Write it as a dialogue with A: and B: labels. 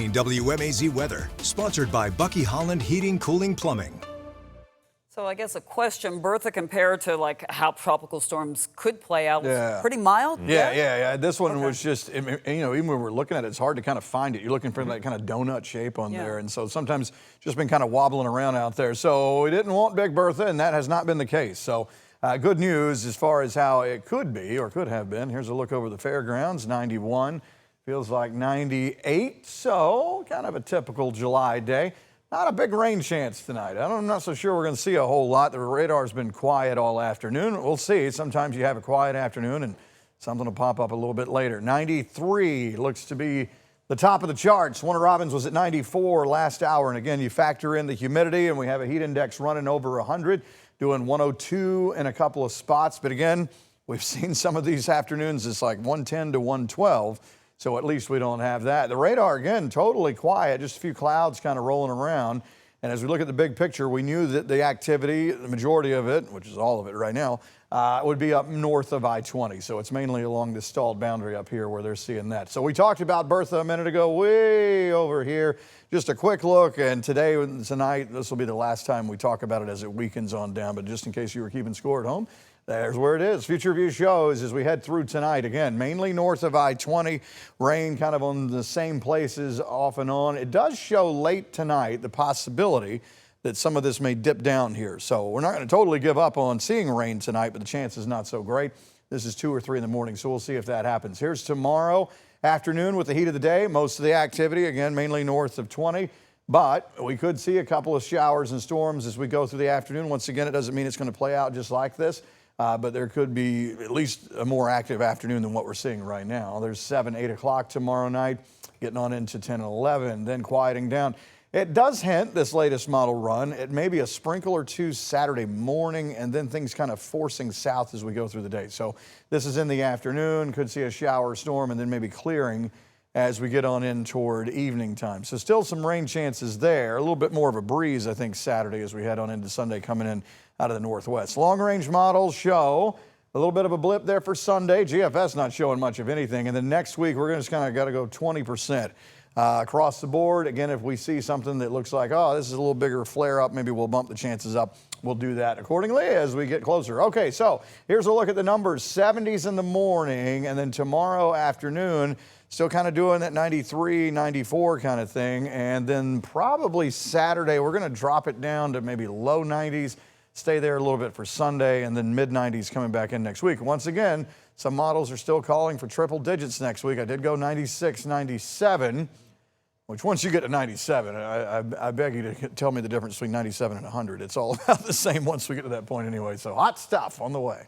A: WMAZ weather, sponsored by Bucky Holland Heating, Cooling, Plumbing.
B: So I guess a question, Bertha, compared to like how tropical storms could play out, was pretty mild?
C: Yeah. This one was just, even when we're looking at it, it's hard to kind of find it. You're looking for that kind of donut shape on there. And so sometimes just been kind of wobbling around out there. So we didn't want Big Bertha, and that has not been the case. So good news as far as how it could be or could have been. Here's a look over the fairgrounds, 91. Feels like 98, so kind of a typical July day. Not a big rain chance tonight. I'm not so sure we're going to see a whole lot. The radar's been quiet all afternoon. We'll see. Sometimes you have a quiet afternoon and something will pop up a little bit later. 93 looks to be the top of the charts. Warner Robins was at 94 last hour. And again, you factor in the humidity and we have a heat index running over 100, doing 102 in a couple of spots. But again, we've seen some of these afternoons. It's like 110 to 112. So at least we don't have that. The radar, again, totally quiet, just a few clouds kind of rolling around. And as we look at the big picture, we knew that the activity, the majority of it, which is all of it right now, would be up north of I-20. So it's mainly along this stalled boundary up here where they're seeing that. So we talked about Bertha a minute ago, way over here. Just a quick look, and tonight, this will be the last time we talk about it as it weakens on down. But just in case you were keeping score at home, there's where it is. Future View shows as we head through tonight. Again, mainly north of I-20. Rain kind of on the same places off and on. It does show late tonight the possibility that some of this may dip down here. So we're not going to totally give up on seeing rain tonight, but the chance is not so great. This is 2 or 3 in the morning, so we'll see if that happens. Here's tomorrow afternoon with the heat of the day. Most of the activity, again, mainly north of 20. But we could see a couple of showers and storms as we go through the afternoon. Once again, it doesn't mean it's going to play out just like this. But there could be at least a more active afternoon than what we're seeing right now. There's 7, 8 o'clock tomorrow night, getting on into 10 and 11, then quieting down. It does hint, this latest model run, it may be a sprinkle or two Saturday morning, and then things kind of forcing south as we go through the day. So this is in the afternoon, could see a shower storm, and then maybe clearing as we get on in toward evening time. So still some rain chances there. A little bit more of a breeze, I think, Saturday as we head on into Sunday coming in out of the northwest. Long-range models show a little bit of a blip there for Sunday. GFS not showing much of anything. And then next week, we're just kind of got to go 20% across the board. Again, if we see something that looks like, oh, this is a little bigger flare-up, maybe we'll bump the chances up. We'll do that accordingly as we get closer. Okay, so here's a look at the numbers. 70s in the morning, and then tomorrow afternoon, still kind of doing that 93, 94 kind of thing. And then probably Saturday, we're going to drop it down to maybe low 90s. Stay there a little bit for Sunday, and then mid-90s coming back in next week. Once again, some models are still calling for triple digits next week. I did go 96, 97, which once you get to 97, I beg you to tell me the difference between 97 and 100. It's all about the same once we get to that point anyway. So hot stuff on the way.